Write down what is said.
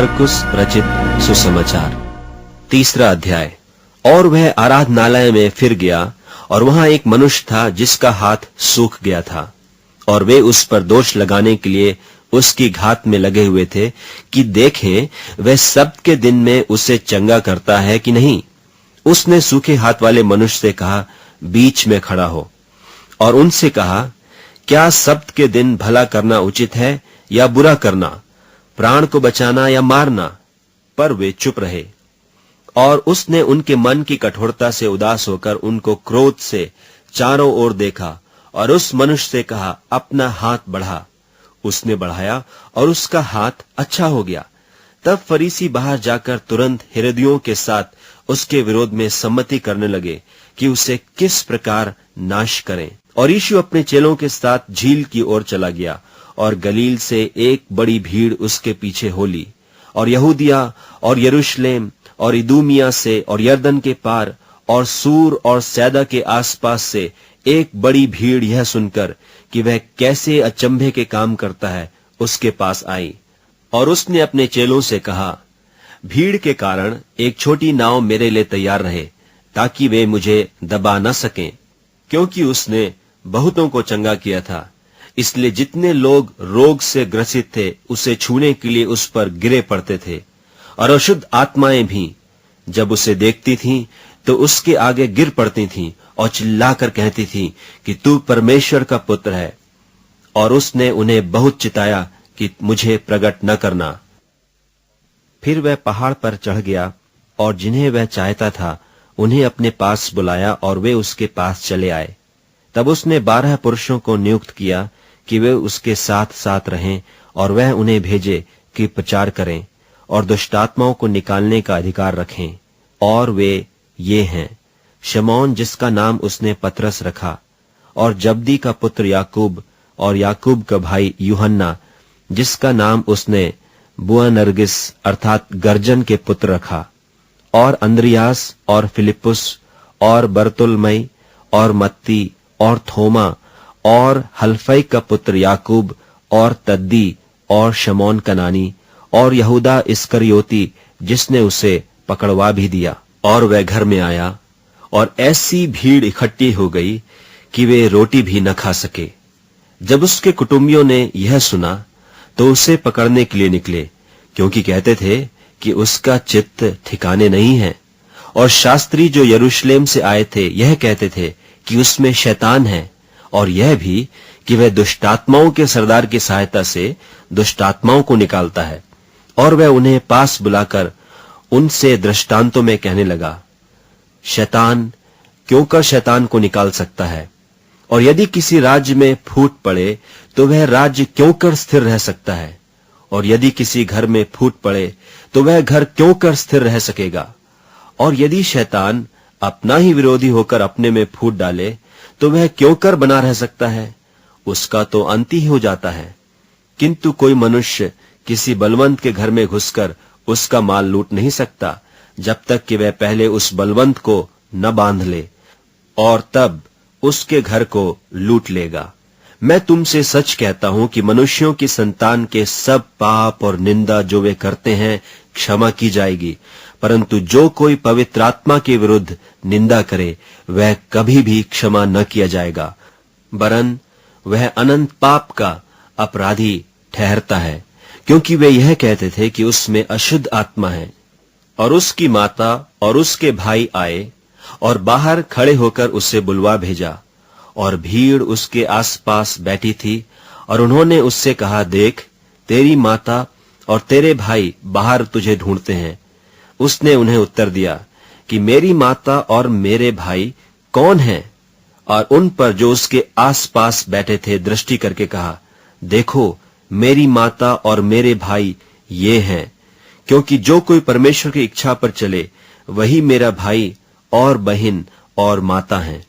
मार्कुस रचित सुसमाचार 3 अध्याय। और वह आराधनालय में फिर गया और वहां एक मनुष्य था जिसका हाथ सूख गया था, और वे उस पर दोष लगाने के लिए उसकी घात में लगे हुए थे कि देखें वह सब्त के दिन में उसे चंगा करता है कि नहीं। उसने सूखे हाथ वाले मनुष्य से कहा, बीच में खड़ा हो, और उनसे कहा, क्या सब्त के दिन भला करना उचित है या बुरा करना, प्राण को बचाना या मारना? पर वे चुप रहे। और उसने उनके मन की कठोरता से उदास होकर उनको क्रोध से चारों ओर देखा और उस मनुष्य से कहा, अपना हाथ बढ़ा। उसने बढ़ाया और उसका हाथ अच्छा हो गया। तब फरीसी बाहर जाकर तुरंत हेरोदियों के साथ उसके विरोध में सम्मति करने लगे कि उसे किस प्रकार नाश करें। और यीशु अपने चेलों के साथ झील की ओर चला गया, और गलील से एक बड़ी भीड़ उसके पीछे हो ली, और यहूदिया और यरूशलेम और इदूमिया से और यरदन के पार और सूर और सैदा के आसपास से एक बड़ी भीड़ यह सुनकर कि वह कैसे अचंभे के काम करता है उसके पास आई। और उसने अपने चेलों से कहा, भीड़ के कारण एक छोटी नाव मेरे लिए तैयार रहे, ताकि वे मुझे दबा न सकें, क्योंकि उसने बहुतों को चंगा किया था। इसलिए जितने लोग रोग से ग्रसित थे उसे छूने के लिए उस पर गिरे पड़ते थे। और अशुद्ध आत्माएं भी जब उसे देखती थीं तो उसके आगे गिर पड़ती थीं और चिल्लाकर कहती थीं कि तू परमेश्वर का पुत्र है। और उसने उन्हें बहुत चिताया कि मुझे प्रकट न करना। फिर वह पहाड़ पर चढ़ गया और जिन्हें वह चाहता था उन्हें अपने पास बुलाया, और वे उसके पास चले आए। तब उसने 12 पुरुषों को नियुक्त किया कि वे उसके साथ साथ रहें, और वह उन्हें भेजे कि प्रचार करें और दुष्टात्माओं को निकालने का अधिकार रखें। और वे ये हैं, शमौन जिसका नाम उसने पतरस रखा, और जब्दी का पुत्र याकूब, और याकूब का भाई यूहन्ना जिसका नाम उसने बुअनर्गिस अर्थात गर्जन के पुत्र रखा, और अंद्रियास और फिलिपुस और बरतुलमई और मत्ती और थोमा और हल्फई का पुत्र याकूब और तद्दी और शमौन कनानी और यहूदा इस्करियोती जिसने उसे पकड़वा भी दिया। और वह घर में आया, और ऐसी भीड़ इकट्ठी हो गई कि वे रोटी भी न खा सके। जब उसके कुटुंबियों ने यह सुना तो उसे पकड़ने के लिए निकले, क्योंकि कहते थे कि उसका चित्त ठिकाने नहीं है। और शास्त्री जो यरूशलेम से आए थे यह कहते थे कि उसमें शैतान है, और यह भी कि वह दुष्टात्माओं के सरदार की सहायता से दुष्टात्माओं को निकालता है। और वह उन्हें पास बुलाकर उनसे दृष्टांतों में कहने लगा, शैतान क्यों कर शैतान को निकाल सकता है, और यदि किसी राज्य में फूट पड़े तो वह राज्य क्यों कर स्थिर रह सकता है, और यदि किसी घर में फूट पड़े तो वह घर क्यों कर स्थिर रह सकेगा। और यदि शैतान अपना ही विरोधी होकर अपने में फूट डाले तो वह क्यों कर बना रह सकता है, उसका तो अंत ही हो जाता है। किंतु कोई मनुष्य किसी बलवंत के घर में घुसकर उसका माल लूट नहीं सकता, जब तक कि वह पहले उस बलवंत को न बांध ले, और तब उसके घर को लूट लेगा। मैं तुमसे सच कहता हूं कि मनुष्यों की संतान के सब पाप और निंदा जो वे करते हैं क्षमा की जाएगी, परंतु जो कोई पवित्र आत्मा के विरुद्ध निंदा करे वह कभी भी क्षमा न किया जाएगा, वरन वह अनंत पाप का अपराधी ठहरता है। क्योंकि वे यह कहते थे कि उसमें अशुद्ध आत्मा है। और उसकी माता और उसके भाई आए और बाहर खड़े होकर उसे बुलवा भेजा, और भीड़ उसके आसपास बैठी थी। और उन्होंने उससे कहा, देख, तेरी माता और तेरे भाई बाहर तुझे ढूंढते हैं। उसने उन्हें उत्तर दिया कि मेरी माता और मेरे भाई कौन हैं? और उन पर जो उसके आसपास बैठे थे दृष्टि करके कहा, देखो, मेरी माता और मेरे भाई ये हैं। क्योंकि जो कोई परमेश्वर की इच्छा पर चले वही मेरा भाई और बहन और माता है।